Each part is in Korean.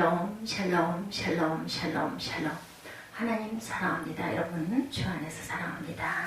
샬롬, 샬롬, 샬롬, 샬롬, 샬롬. 하나님 사랑합니다. 여러분, 주 안에서 사랑합니다.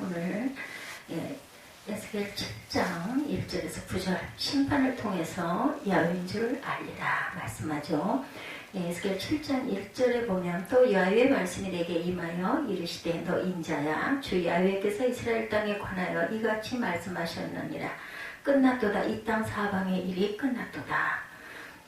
오늘 에스겔 7장 1절에서 9절 심판을 통해서 야훼인 줄 알리라 말씀하죠. 에스겔 7장 1절에 보면 또 야훼의 말씀이 내게 임하여 이르시되 너 인자야 주 야훼께서 이스라엘 땅에 관하여 이같이 말씀하셨느니라. 끝났도다. 이 땅 사방의 일이 끝났도다.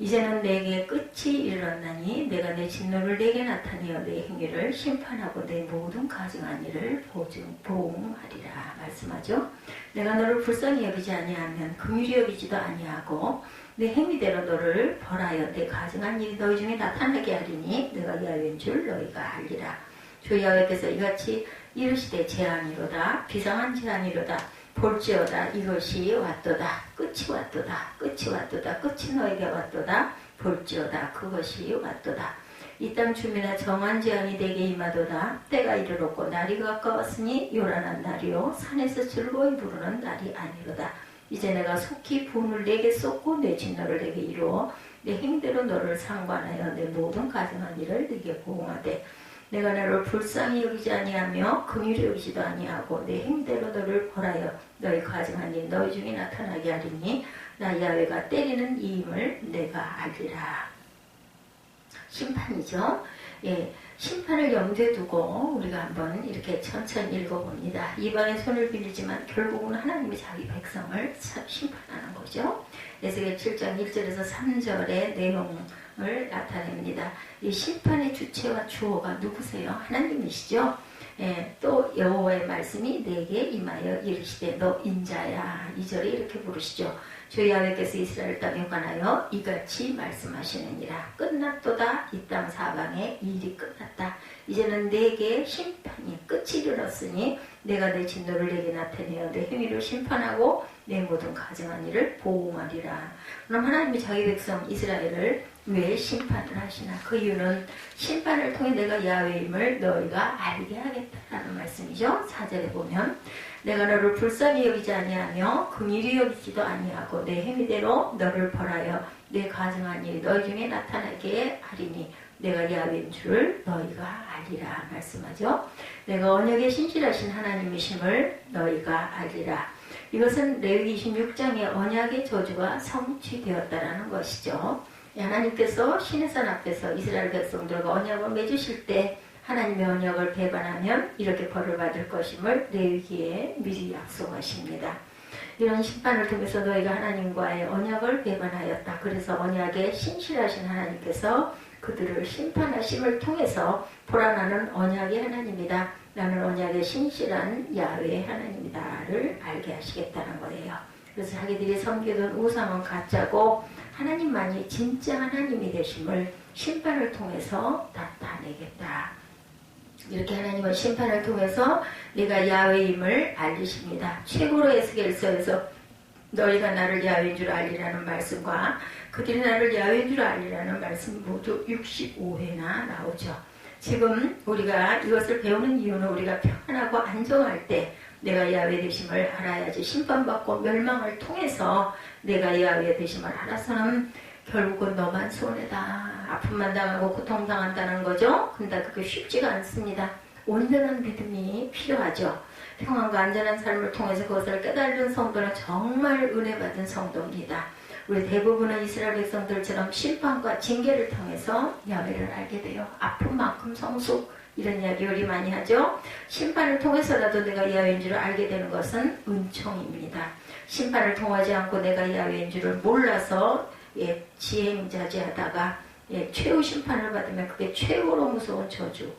이제는 내게 끝이 이르렀나니 내가 내 진노를 내게 나타내어 내 행위를 심판하고 내 모든 가증한 일을 보응하리라 말씀하죠. 내가 너를 불쌍히 여기지 아니하면 긍휼히 여기지도 아니하고 내 행위대로 너를 벌하여 내 가증한 일이 너희 중에 나타나게 하리니 내가 야훼인 줄 너희가 알리라. 주 야훼께서 이같이 이르시되 재앙이로다. 비상한 재앙이로다. 볼지어다. 이것이 왔도다. 끝이 왔도다. 끝이 왔도다. 끝이 너에게 왔도다. 볼지어다. 그것이 왔도다. 이 땅 주민아 정한 재앙이 내게 임하도다. 때가 이르렀고 날이 가까웠으니 요란한 날이요 산에서 즐거이 부르는 날이 아니로다. 이제 내가 속히 분을 내게 쏟고 내 진노를 내게 이루어 내 행대로 너를 상관하여 내 모든 가증한 일을 내게 보응하되 내가 너를 불쌍히 여기지 아니하며 긍휼히 여기지도 아니하고 내 행대로 너를 벌하여 너희 가증한 일 너희 중에 나타나게 하리니 나 야훼가 때리는 이임을 내가 알리라. 심판이죠. 심판을 염두에 두고 우리가 한번 이렇게 천천히 읽어봅니다. 이방에 손을 빌리지만 결국은 하나님이 자기 백성을 심판하는 거죠. 에스겔 7장 1절에서 3절의 내용을 나타냅니다. 이 심판의 주체와 주어가 누구세요? 하나님이시죠. 또 여호와의 말씀이 내게 임하여 이르시되 너 인자야. 2절에 이렇게 부르시죠. 주 야훼께서 이스라엘 땅에 관하여 이같이 말씀하시느니라. 끝났도다. 이 땅 사방의 일이 끝났다. 이제는 내게 심판이 끝이 이르렀으니 내가 내 진노를 내게 나타내어 내 행위를 심판하고 내 모든 가증한 일을 보응하리라. 그럼 하나님이 자기 백성 이스라엘을 왜 심판을 하시나? 그 이유는 심판을 통해 내가 야훼임을 너희가 알게 하겠다라는 말씀이죠. 4절에 보면 내가 너를 불쌍히 여기지 아니하며 긍휼히 여기지도 아니하고 내 행위대로 너를 벌하여 내 가증한 일이 너희 중에 나타나게 하리니 내가 야훼인 줄을 너희가 알리라 말씀하죠. 내가 언약에 신실하신 하나님이심을 너희가 알리라. 이것은 레위기 26장의 언약의 저주가 성취되었다라는 것이죠. 하나님께서 시내산 앞에서 이스라엘 백성들과 언약을 맺으실 때 하나님의 언약을 배반하면 이렇게 벌을 받을 것임을 레위기에 미리 약속하십니다. 이런 심판을 통해서 너희가 하나님과의 언약을 배반하였다. 그래서 언약에 신실하신 하나님께서 그들을 심판하심을 통해서 보라 나는 언약의 하나님이다. 나는 언약에 신실한 야훼의 하나님이다를 알게 하시겠다는 거예요. 그래서 자기들이 섬기던 우상은 가짜고 하나님만이 진짜 하나님이 되심을 심판을 통해서 나타내겠다. 이렇게 하나님은 심판을 통해서 내가 야훼임을 알리십니다. 최고로 에스겔서에서 너희가 나를 야훼인 줄 알리라는 말씀과 그들이 나를 야훼인 줄 알리라는 말씀이 모두 65회나 나오죠. 지금 우리가 이것을 배우는 이유는 우리가 평안하고 안정할 때 내가 야훼 되심을 알아야지 심판받고 멸망을 통해서 내가 야훼 되심을 알아서는 결국은 너만 손해다. 아픔만 당하고 고통당한다는 거죠. 근데 그게 쉽지가 않습니다. 온전한 믿음이 필요하죠. 평안과 안전한 삶을 통해서 그것을 깨달은 성도는 정말 은혜 받은 성도입니다. 우리 대부분은 이스라엘 백성들처럼 심판과 징계를 통해서 야훼를 알게 돼요. 아픔만큼 성숙 이런 이야기 우리 많이 하죠. 심판을 통해서라도 내가 야훼인 줄을 알게 되는 것은 은총입니다. 심판을 통하지 않고 내가 야훼인 줄을 몰라서 지행자지하다가 최후 심판을 받으면 그게 최고로 무서운 저주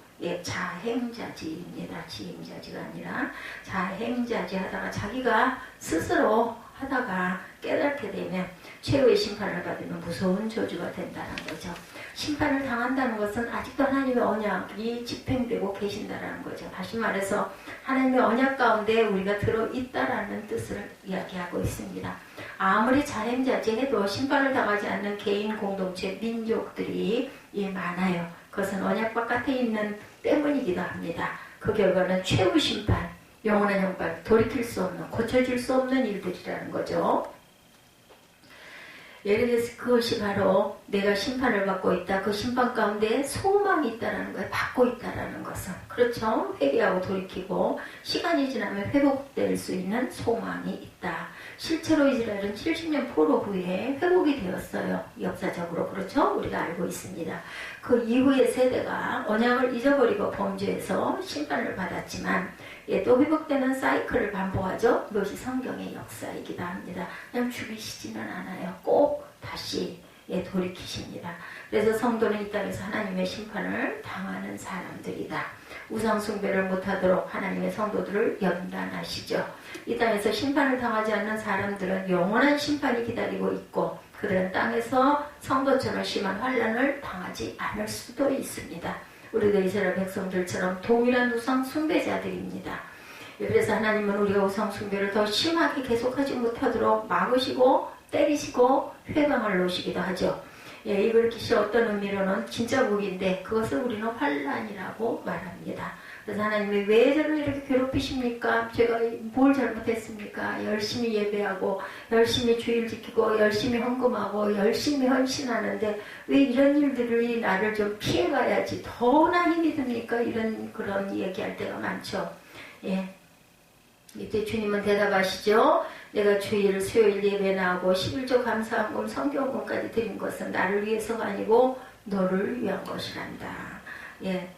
자행자지입니다. 지행자지가 아니라 자행자지하다가 자기가 스스로 하다가 깨닫게 되면 최후의 심판을 받으면 무서운 저주가 된다는 거죠. 심판을 당한다는 것은 아직도 하나님의 언약이 집행되고 계신다는 거죠. 다시 말해서 하나님의 언약 가운데 우리가 들어있다라는 뜻을 이야기하고 있습니다. 아무리 자행자지해도 심판을 당하지 않는 개인, 공동체, 민족들이 많아요. 그것은 언약 바깥에 있는 때문이기도 합니다. 그 결과는 최후 심판, 영원한 형벌, 돌이킬 수 없는, 고쳐질 수 없는 일들이라는 거죠. 그래서 그것이 바로 내가 심판을 받고 있다. 그 심판 가운데 소망이 있다라는 거예요. 받고 있다라는 것은. 그렇죠? 회개하고 돌이키고 시간이 지나면 회복될 수 있는 소망이 있다. 실제로 이스라엘은 70년 포로 후에 회복이 되었어요. 역사적으로. 그렇죠? 우리가 알고 있습니다. 그 이후의 세대가 언약을 잊어버리고 범죄해서 심판을 받았지만 또 회복되는 사이클을 반복하죠. 그것이 성경의 역사이기도 합니다. 그냥 죽이시지는 않아요. 꼭 다시 돌이키십니다. 그래서 성도는 이 땅에서 하나님의 심판을 당하는 사람들이다. 우상 숭배를 못하도록 하나님의 성도들을 연단하시죠. 이 땅에서 심판을 당하지 않는 사람들은 영원한 심판이 기다리고 있고 그들은 땅에서 성도처럼 심한 환난을 당하지 않을 수도 있습니다. 우리도 이스라엘 백성들처럼 동일한 우상 숭배자들입니다. 그래서 하나님은 우리가 우상 숭배를 더 심하게 계속하지 못하도록 막으시고 때리시고 회방을 놓으시기도 하죠. 이걸 기시 어떤 의미로는 진짜 무기인데 그것을 우리는 환난이라고 말합니다. 그래서 하나님이 왜 저를 이렇게 괴롭히십니까? 제가 뭘 잘못했습니까? 열심히 예배하고 열심히 주일 지키고 열심히 헌금하고 열심히 헌신하는데 왜 이런 일들이 나를 좀 피해가야지 더나 힘이 듭니까? 그런 얘기할 때가 많죠. 이때 주님은 대답하시죠. 내가 주일 수요일 예배 나오고 11조 감사헌금 성경금까지 드린 것은 나를 위해서가 아니고 너를 위한 것이란다.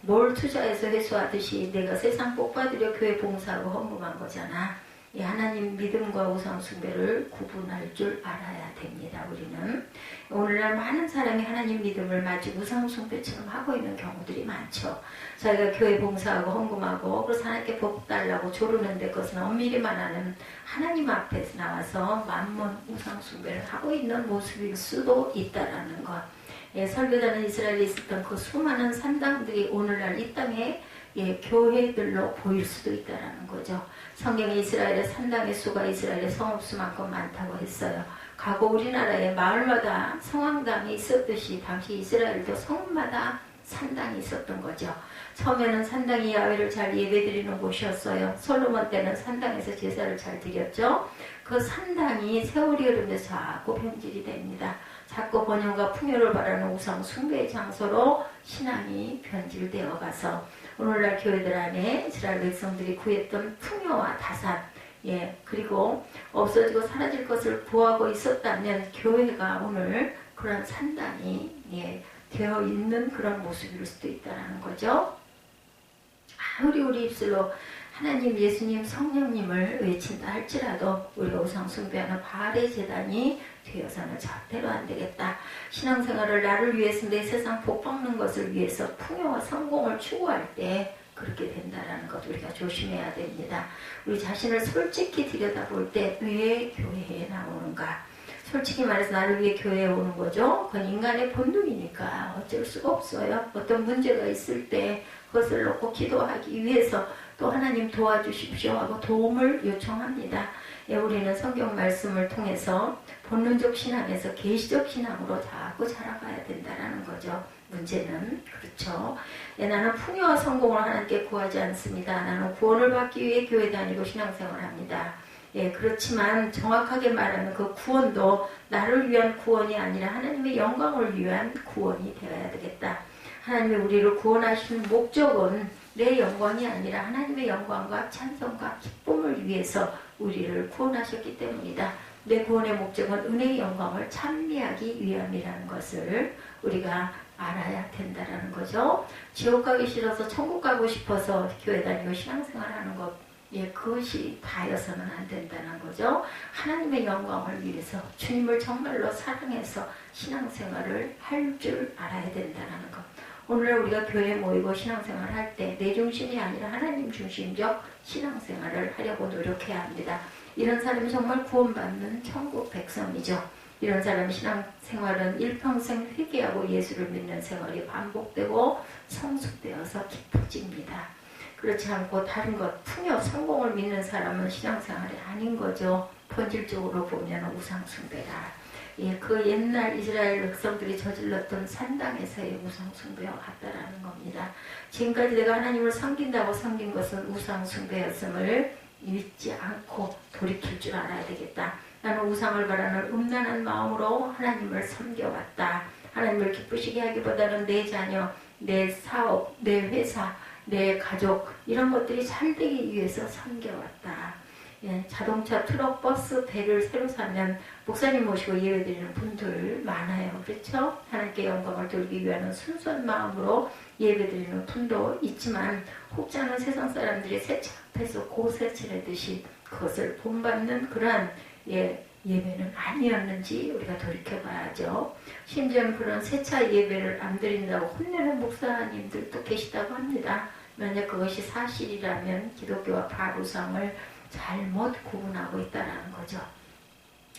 뭘 투자해서 회수하듯이 내가 세상 복받으려 교회 봉사하고 헌금한 거잖아. 하나님 믿음과 우상 숭배를 구분할 줄 알아야 됩니다. 우리는 오늘날 많은 사람이 하나님 믿음을 마치 우상 숭배처럼 하고 있는 경우들이 많죠. 자기가 교회 봉사하고 헌금하고 그래서 하나님께 복 달라고 조르는데 그것은 엄밀히만 하는 하나님 앞에서 나와서 만몬 우상 숭배를 하고 있는 모습일 수도 있다라는 것. 설교자는 이스라엘에 있었던 그 수많은 산당들이 오늘날 이 땅에 교회들로 보일 수도 있다라는 거죠. 성경에 이스라엘의 산당의 수가 이스라엘의 성읍수만큼 많다고 했어요. 과거 우리나라에 마을마다 성황당이 있었듯이 당시 이스라엘도 성읍마다 산당이 있었던 거죠. 처음에는 산당이 야훼를 잘 예배드리는 곳이었어요. 솔로몬 때는 산당에서 제사를 잘 드렸죠. 그 산당이 세월이 흐르면서 자꾸 변질이 됩니다. 자꾸 번영과 풍요를 바라는 우상 숭배의 장소로 신앙이 변질되어 가서 오늘날 교회들 안에 이스라엘 백성들이 구했던 풍요와 다산, 그리고 없어지고 사라질 것을 구하고 있었다면 교회가 오늘 그런 산당이 되어 있는 그런 모습일 수도 있다는 거죠. 아무리 우리 입술로 하나님, 예수님, 성령님을 외친다 할지라도 우리가 우상 숭배하는 바알의 제단이 되어서는 절대로 안 되겠다. 신앙생활을 나를 위해서 내 세상 복받는 것을 위해서 풍요와 성공을 추구할 때 그렇게 된다는 것 우리가 조심해야 됩니다. 우리 자신을 솔직히 들여다볼 때 왜 교회에 나오는가? 솔직히 말해서 나를 위해 교회에 오는 거죠. 그건 인간의 본능이니까 어쩔 수가 없어요. 어떤 문제가 있을 때 그것을 놓고 기도하기 위해서 또 하나님 도와주십시오 하고 도움을 요청합니다. 우리는 성경 말씀을 통해서 본능적 신앙에서 계시적 신앙으로 자꾸 자라가야 된다는 거죠. 문제는 그렇죠. 나는 풍요와 성공을 하나님께 구하지 않습니다. 나는 구원을 받기 위해 교회 다니고 신앙생활을 합니다. 그렇지만 정확하게 말하면 그 구원도 나를 위한 구원이 아니라 하나님의 영광을 위한 구원이 되어야 되겠다. 하나님이 우리를 구원하시는 목적은 내 영광이 아니라 하나님의 영광과 찬송과 기쁨을 위해서 우리를 구원하셨기 때문이다. 내 구원의 목적은 은혜의 영광을 찬미하기 위함이라는 것을 우리가 알아야 된다는 거죠. 지옥 가기 싫어서 천국 가고 싶어서 교회 다니고 신앙생활하는 것, 그것이 다여서는 안 된다는 거죠. 하나님의 영광을 위해서 주님을 정말로 사랑해서 신앙생활을 할 줄 알아야 된다는 것. 오늘 우리가 교회에 모이고 신앙생활을 할 때 내 중심이 아니라 하나님 중심적 신앙생활을 하려고 노력해야 합니다. 이런 사람이 정말 구원받는 천국 백성이죠. 이런 사람 신앙생활은 일평생 회개하고 예수를 믿는 생활이 반복되고 성숙되어서 깊어집니다. 그렇지 않고 다른 것, 풍요, 성공을 믿는 사람은 신앙생활이 아닌 거죠. 본질적으로 보면 우상숭배다. 그 옛날 이스라엘 백성들이 저질렀던 산당에서의 우상숭배와 같다라는 겁니다. 지금까지 내가 하나님을 섬긴다고 섬긴 것은 우상숭배였음을 잊지 않고 돌이킬 줄 알아야 되겠다. 나는 우상을 바라는 음란한 마음으로 하나님을 섬겨왔다. 하나님을 기쁘시게 하기보다는 내 자녀, 내 사업, 내 회사, 내 가족 이런 것들이 잘 되기 위해서 섬겨왔다. 예, 자동차, 트럭, 버스, 배를 새로 사면 목사님 모시고 예배드리는 분들 많아요. 그렇죠? 하나님께 영광을 돌리기 위한 순수한 마음으로 예배드리는 분도 있지만 혹지 않은 세상 사람들이 세차 앞에서 고세치내듯이 그것을 본받는 그러한 예배는 아니었는지 우리가 돌이켜봐야죠. 심지어는 그런 세차 예배를 안 드린다고 혼내는 목사님들도 계시다고 합니다. 만약 그것이 사실이라면 기독교와 바우상을 잘못 구분하고 있다는 거죠.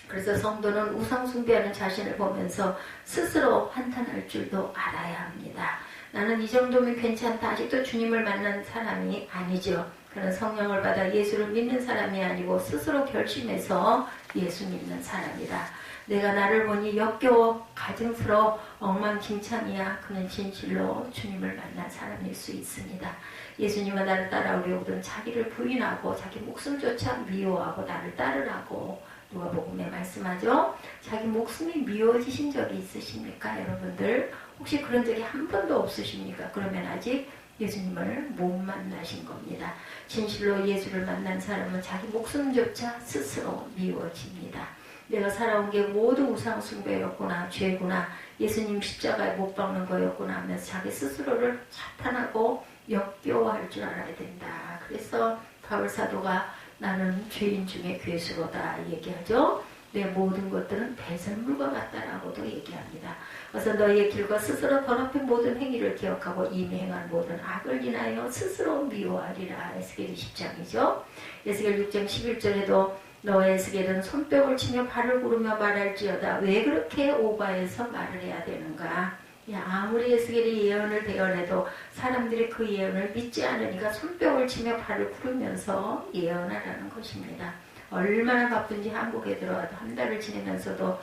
그래서 성도는 우상 숭배하는 자신을 보면서 스스로 한탄할 줄도 알아야 합니다. 나는 이 정도면 괜찮다. 아직도 주님을 만난 사람이 아니죠. 그는 성령을 받아 예수를 믿는 사람이 아니고 스스로 결심해서 예수 믿는 사람이다. 내가 나를 보니 역겨워 가증스러워 엉망진창이야. 그는 진실로 주님을 만난 사람일 수 있습니다. 예수님은 나를 따라오려거든 자기를 부인하고 자기 목숨조차 미워하고 나를 따르라고 누가복음에 말씀하죠. 자기 목숨이 미워지신 적이 있으십니까? 여러분들 혹시 그런 적이 한 번도 없으십니까? 그러면 아직 예수님을 못 만나신 겁니다. 진실로 예수를 만난 사람은 자기 목숨조차 스스로 미워집니다. 내가 살아온 게 모두 우상 숭배였구나, 죄구나, 예수님 십자가에 못 박는 거였구나 하면서 자기 스스로를 자탄하고 역겨워할 줄 알아야 된다. 그래서 바울 사도가 나는 죄인 중에 괴수로다 얘기하죠. 내 모든 것들은 배설물과 같다라고도 얘기합니다. 그래서 너희의 길과 스스로 더럽힌 모든 행위를 기억하고 이미 행한 모든 악을 인하여 스스로 미워하리라. 에스겔 20장이죠. 에스겔 6장 11절에도 너 에스겔은 손뼉을 치며 발을 구르며 말할지어다. 왜 그렇게 오바해서 말을 해야 되는가? 아무리 에스겔이 예언을 대언해도 사람들이 그 예언을 믿지 않으니까 손뼉을 치며 발을 구르면서 예언하라는 것입니다. 얼마나 바쁜지 한국에 들어와도 한 달을 지내면서도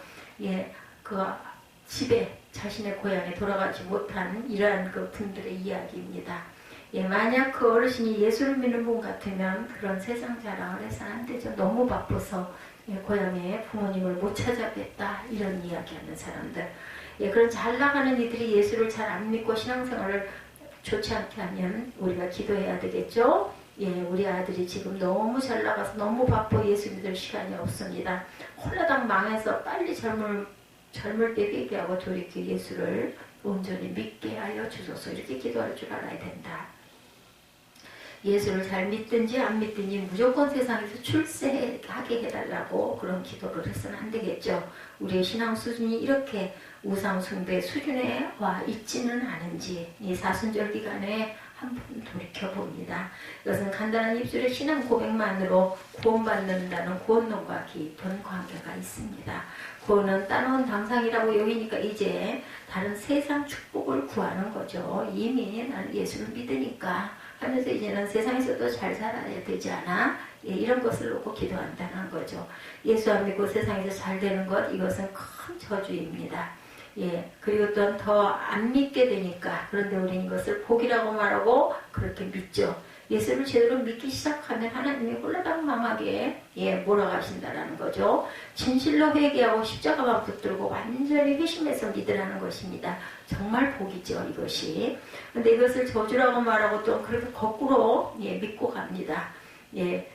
그 집에 자신의 고향에 돌아가지 못한 이러한 그 분들의 이야기입니다. 만약 그 어르신이 예수를 믿는 분 같으면 그런 세상 자랑을 해서는 안 되죠. 너무 바빠서 고향에 부모님을 못 찾아뵙다 이런 이야기하는 사람들. 그런 잘 나가는 이들이 예수를 잘 안 믿고 신앙생활을 좋지 않게 하면 우리가 기도해야 되겠죠. 우리 아들이 지금 너무 잘 나가서 너무 바빠 예수 믿을 시간이 없습니다. 홀라당 망해서 빨리 젊을 때 회개하고 돌이켜 예수를 온전히 믿게 하여 주소서. 이렇게 기도할 줄 알아야 된다. 예수를 잘 믿든지 안 믿든지 무조건 세상에서 출세하게 해달라고 그런 기도를 해서는 안 되겠죠. 우리의 신앙 수준이 이렇게 우상 숭배 수준에 와 있지는 않은지 이 사순절 기간에 한번 돌이켜봅니다. 이것은 간단한 입술의 신앙 고백만으로 구원받는다는 구원론과 깊은 관계가 있습니다. 구원은 따놓은 당상이라고 여기니까 이제 다른 세상 축복을 구하는 거죠. 이미 나는 예수를 믿으니까 하면서 이제는 세상에서도 잘 살아야 되지 않아? 이런 것을 놓고 기도한다는 거죠. 예수 안 믿고 세상에서 잘 되는 것, 이것은 큰 저주입니다. 그리고 또 더 안 믿게 되니까, 그런데 우리는 이것을 복이라고 말하고 그렇게 믿죠. 예수를 제대로 믿기 시작하면 하나님이 홀라당 망하게 몰아가신다라는 거죠. 진실로 회개하고 십자가만 붙들고 완전히 회심해서 믿으라는 것입니다. 정말 복이죠, 이것이. 근데 이것을 저주라고 말하고 또 그래도 거꾸로 믿고 갑니다.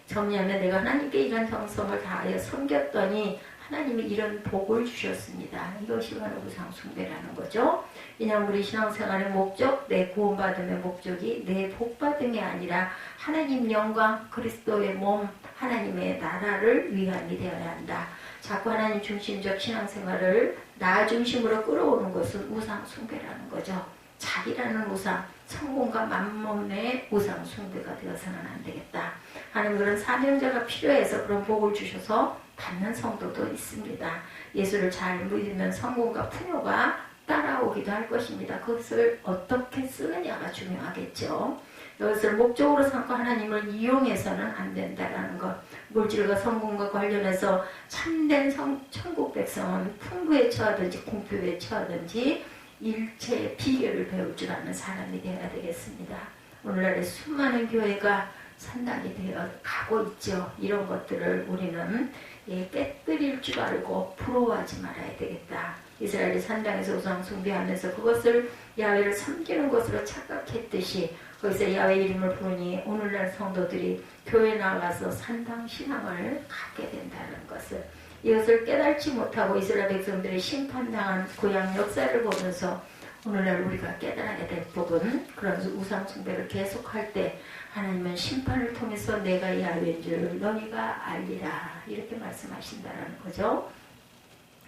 정리하면 내가 하나님께 이런 정성을 다하여 섬겼더니 하나님이 이런 복을 주셨습니다. 이것이 바로 우상 숭배라는 거죠. 왜냐하면 우리 신앙생활의 목적, 내 구원받음의 목적이 내 복받음이 아니라 하나님 영광, 그리스도의 몸, 하나님의 나라를 위함이 되어야 한다. 자꾸 하나님 중심적 신앙생활을 나 중심으로 끌어오는 것은 우상 숭배라는 거죠. 자기라는 우상, 성공과 만몬의 우상 숭배가 되어서는 안 되겠다. 하나님 그런 사명자가 필요해서 그런 복을 주셔서 받는 성도도 있습니다. 예수를 잘 믿으면 성공과 풍요가 따라오기도 할 것입니다. 그것을 어떻게 쓰느냐가 중요하겠죠. 이것을 목적으로 삼고 하나님을 이용해서는 안 된다라는 것. 물질과 성공과 관련해서 참된 천국 백성은 풍부에 처하든지 궁핍에 처하든지 일체의 비결을 배울 줄 아는 사람이 되어야 되겠습니다. 오늘날의 수많은 교회가 산당이 되어 가고 있죠. 이런 것들을 우리는 깨뜨릴 줄 알고 부러워하지 말아야 되겠다. 이스라엘이 산당에서 우상 숭배하면서 그것을 야훼를 섬기는 것으로 착각했듯이 거기서 야훼 이름을 부르니 오늘날 성도들이 교회 나가서 산당 신앙을 갖게 된다는 것을, 이것을 깨닫지 못하고 이스라엘 백성들이 심판당한 구약 역사를 보면서 오늘날 우리가 깨달아야 될 부분, 그런 우상 숭배를 계속할 때 하나님은 심판을 통해서 내가 야훼인 줄 너희가 알리라 이렇게 말씀하신다는 거죠.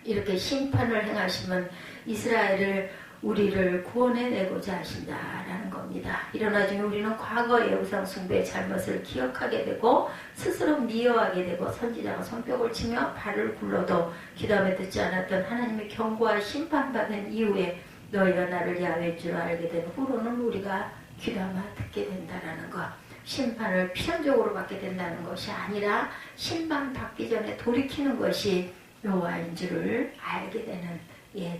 이렇게 심판을 행하시면 이스라엘을, 우리를 구원해내고자 하신다라는 겁니다. 이런 와중에 우리는 과거의 우상 숭배의 잘못을 기억하게 되고 스스로 미워하게 되고 선지자가 손뼉을 치며 발을 굴러도 귀담아 듣지 않았던 하나님의 경고와 심판받은 이후에 너희가 나를 야훼인 줄 알게 된 후로는 우리가 귀담아 듣게 된다라는 것, 심판을 필연적으로 받게 된다는 것이 아니라 심판받기 전에 돌이키는 것이 여호와인 줄을 알게 되는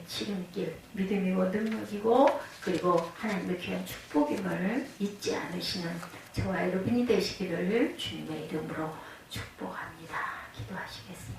지름길, 믿음이고 능력이고 그리고 하나님의 귀한 축복임을 잊지 않으시는 저와 여러분이 되시기를 주님의 이름으로 축복합니다. 기도하시겠습니다.